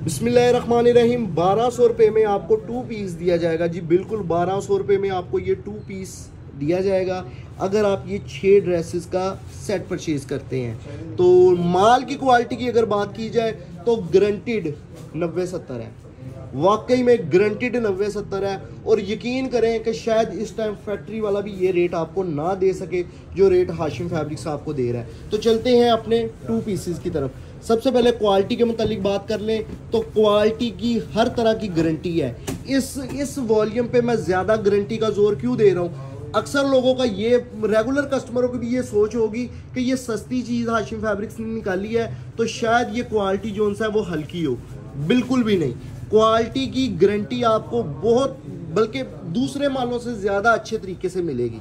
बिस्मिल्लाहिर्रहमानिर्रहीम। 1200 रुपये में आपको 2 पीस दिया जाएगा जी, बिल्कुल 1200 रुपये में आपको ये 2 पीस दिया जाएगा अगर आप ये 6 ड्रेसेस का सेट परचेज करते हैं। तो माल की क्वालिटी की अगर बात की जाए तो गारंटीड 90-70 है, वाकई में गारंटीड 90-70 है। और यकीन करें कि शायद इस टाइम फैक्ट्री वाला भी ये रेट आपको ना दे सके जो रेट हाशिम फैब्रिक्स आपको दे रहा है। तो चलते हैं अपने 2 पीसेस की तरफ। सबसे पहले क्वालिटी के मुतालिक बात कर लें तो क्वालिटी की हर तरह की गारंटी है। इस वॉल्यूम पे मैं ज़्यादा गारंटी का जोर क्यों दे रहा हूँ? अक्सर लोगों का ये, रेगुलर कस्टमरों की भी ये सोच होगी कि ये सस्ती चीज़ हाशिम फैब्रिक्स ने निकाली है तो शायद ये क्वालिटी जो है वो हल्की हो। बिल्कुल भी नहीं, क्वालिटी की गारंटी आपको बहुत, बल्कि दूसरे मालों से ज़्यादा अच्छे तरीके से मिलेगी।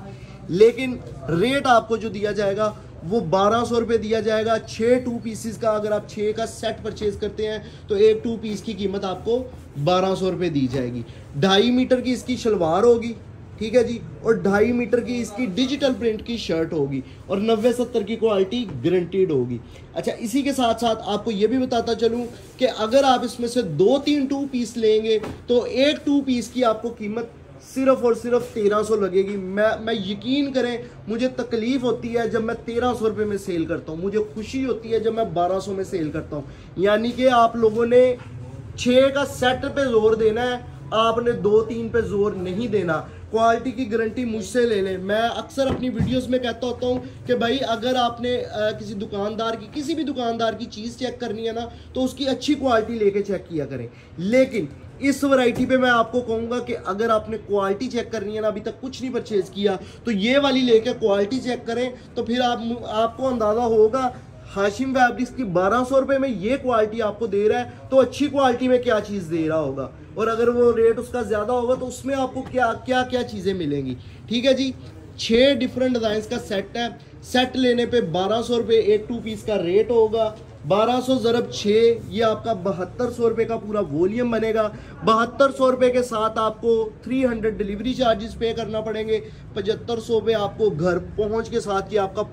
लेकिन रेट आपको जो दिया जाएगा वो 1200 रुपये दिया जाएगा 6 2 पीसीस का। अगर आप 6 का सेट परचेज करते हैं तो एक 2 पीस की कीमत आपको 1200 रुपये दी जाएगी। 2.5 मीटर की इसकी शलवार होगी, ठीक है जी, और 2.5 मीटर की इसकी डिजिटल प्रिंट की शर्ट होगी और 90-70 की क्वालिटी गारंटीड होगी। अच्छा, इसी के साथ साथ आपको ये भी बताता चलूं कि अगर आप इसमें से 2-3 2 पीस लेंगे तो एक 2 पीस की आपको कीमत सिर्फ और सिर्फ 1300 लगेगी। मैं यकीन करें, मुझे तकलीफ होती है जब मैं 1300 रुपये में सेल करता हूँ, मुझे खुशी होती है जब मैं 1200 में सेल करता हूँ। यानी कि आप लोगों ने 6 का सेट पे जोर देना है, आपने 2-3 पे जोर नहीं देना। क्वालिटी की गारंटी मुझसे ले लें। मैं अक्सर अपनी वीडियोस में कहता होता हूँ कि भाई अगर आपने किसी दुकानदार की, किसी भी दुकानदार की चीज़ चेक करनी है ना तो उसकी अच्छी क्वालिटी लेके चेक किया करें। लेकिन इस वैरायटी पे मैं आपको कहूँगा कि अगर आपने क्वालिटी चेक करनी है ना, अभी तक कुछ नहीं परचेज किया, तो ये वाली लेके क्वालिटी चेक करें तो फिर आपको अंदाज़ा होगा हाशिम फैब्रिक्स की 1200 रुपये में ये क्वालिटी आपको दे रहा है तो अच्छी क्वालिटी में क्या चीज़ दे रहा होगा, और अगर वो रेट उसका ज़्यादा होगा तो उसमें आपको क्या क्या क्या चीज़ें मिलेंगी। ठीक है जी, 6 डिफरेंट डिज़ाइन का सेट है। सेट लेने पे 1200 रुपये एक 2 पीस का रेट होगा। 1200 ज़रब 6 ये आपका 7200 रुपये का पूरा वॉल्यूम बनेगा। 7200 रुपये के साथ आपको 300 डिलीवरी चार्जेस पे करना पड़ेंगे। 7500 रुपये आपको घर पहुंच के साथ कि आपका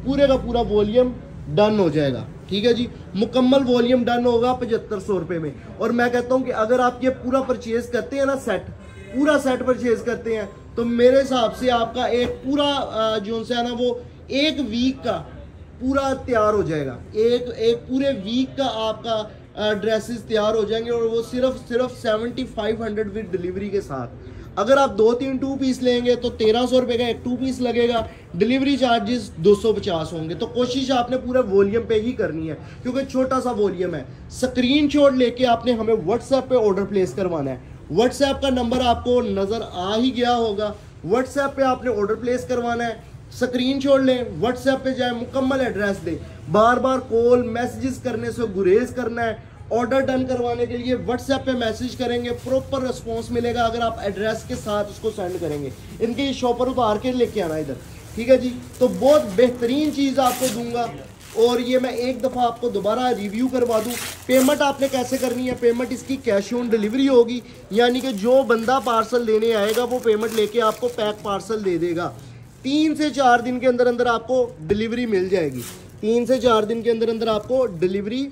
पूरे का पूरा वॉल्यूम डन हो जाएगा। ठीक है जी, मुकम्मल वॉल्यूम डन होगा 7500 रुपये में। और मैं कहता हूँ कि अगर आप ये पूरा परचेज करते हैं ना, पूरा सेट परचेज करते हैं तो मेरे हिसाब से आपका एक पूरा जो है ना वो एक वीक का पूरा तैयार हो जाएगा। एक पूरे वीक का आपका ड्रेसेस तैयार हो जाएंगे और वो सिर्फ 7500 विद डिलीवरी के साथ। अगर आप 2-3 2 पीस लेंगे तो 1300 रुपये का एक 2 पीस लगेगा, डिलीवरी चार्जेस 250 होंगे। तो कोशिश आपने पूरे वॉल्यूम पे ही करनी है क्योंकि छोटा सा वॉल्यूम है। स्क्रीनशॉट लेके आपने हमें व्हाट्सएप पे ऑर्डर प्लेस करवाना है। व्हाट्सएप का नंबर आपको नज़र आ ही गया होगा, व्हाट्सएप पे आपने ऑर्डर प्लेस करवाना है। स्क्रीनशॉट लें, व्हाट्सएप पे जाए, मुकम्मल एड्रेस दें, बार बार कॉल मैसेजेस करने से गुरेज करना है। ऑर्डर डन करवाने के लिए व्हाट्सएप पे मैसेज करेंगे, प्रॉपर रिस्पॉन्स मिलेगा अगर आप एड्रेस के साथ उसको सेंड करेंगे। इनके शॉपर उतार के लेके आना इधर, ठीक है जी। तो बहुत बेहतरीन चीज़ आपको दूंगा और ये मैं एक दफ़ा आपको दोबारा रिव्यू करवा दूं। पेमेंट आपने कैसे करनी है? पेमेंट इसकी कैश ऑन डिलीवरी होगी, यानी कि जो बंदा पार्सल लेने आएगा वो पेमेंट लेके आपको पैक पार्सल दे देगा। 3 से 4 दिन के अंदर अंदर आपको डिलीवरी मिल जाएगी। 3 से 4 दिन के अंदर अंदर आपको डिलीवरी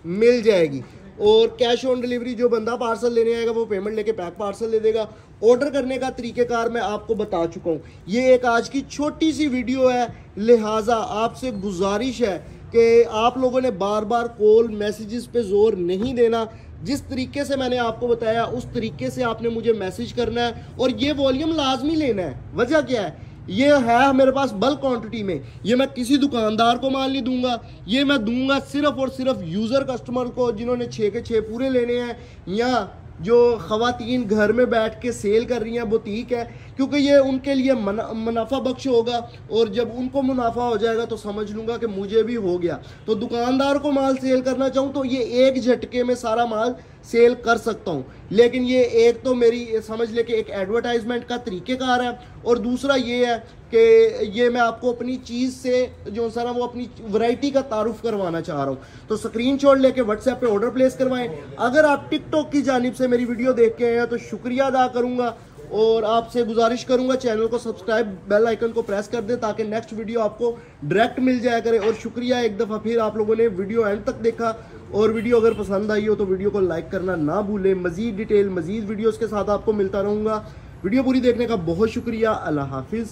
मिल जाएगी। और कैश ऑन डिलीवरी जो बंदा पार्सल लेने आएगा वो पेमेंट लेके पैक पार्सल दे देगा। ऑर्डर करने का तरीक़ेकार मैं आपको बता चुका हूँ। ये एक आज की छोटी सी वीडियो है, लिहाजा आपसे गुजारिश है कि आप लोगों ने बार बार कॉल मैसेजेस पे जोर नहीं देना। जिस तरीके से मैंने आपको बताया उस तरीके से आपने मुझे मैसेज करना है और ये वॉल्यूम लाजमी लेना है। वजह क्या है? ये है मेरे पास बल्क क्वांटिटी में, ये मैं किसी दुकानदार को माल नहीं दूंगा, ये मैं दूंगा सिर्फ और सिर्फ यूज़र कस्टमर को जिन्होंने 6 के 6 पूरे लेने हैं, या जो ख़वातीन घर में बैठ के सेल कर रही हैं बुटीक है, क्योंकि ये उनके लिए मुनाफा बख्श होगा। और जब उनको मुनाफा हो जाएगा तो समझ लूँगा कि मुझे भी हो गया। तो दुकानदार को माल सेल करना चाहूँ तो ये एक झटके में सारा माल सेल कर सकता हूँ। लेकिन ये एक तो मेरी समझ ले कि एक एडवर्टाइजमेंट का तरीक़ेकार है, और दूसरा ये है कि ये मैं आपको अपनी चीज़ से जो सारा वो अपनी वैरायटी का तारुफ करवाना चाह रहा हूँ। तो स्क्रीनशॉट लेके व्हाट्सएप पे ऑर्डर प्लेस करवाएं। अगर आप टिकटॉक की जानिब से मेरी वीडियो देख के आए हैं तो शुक्रिया अदा करूँगा, और आपसे गुजारिश करूंगा चैनल को सब्सक्राइब, बेल आइकन को प्रेस कर दें ताकि नेक्स्ट वीडियो आपको डायरेक्ट मिल जाया करे। और शुक्रिया एक दफ़ा फिर आप लोगों ने वीडियो एंड तक देखा, और वीडियो अगर पसंद आई हो तो वीडियो को लाइक करना ना भूलें। मज़ीद डिटेल, मज़ीद वीडियोज़ के साथ आपको मिलता रहूँगा। वीडियो पूरी देखने का बहुत शुक्रिया। अल्लाह हाफिज़।